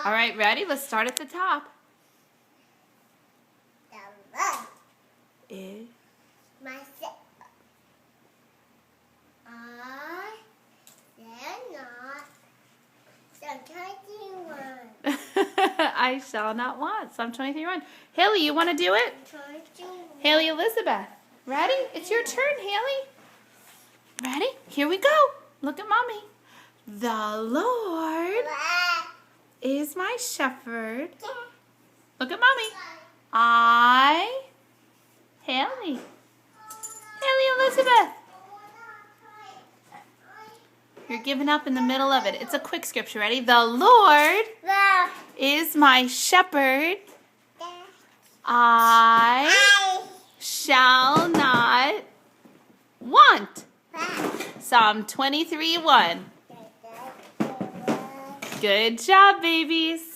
All right, ready? Let's start at the top. The Lord Is my shepherd. I shall not. Psalm 21. I shall not want. Psalm 23:1. Haley, you want to do it? 21. Haley Elizabeth. Ready? It's your turn, Haley. Ready? Here we go. Look at Mommy. The Lord is my shepherd. Look at Mommy. Haley. Haley Elizabeth. You're giving up in the middle of it. It's a quick scripture. Ready? The Lord is my shepherd. I shall not want. Psalm 23:1. Good job, babies.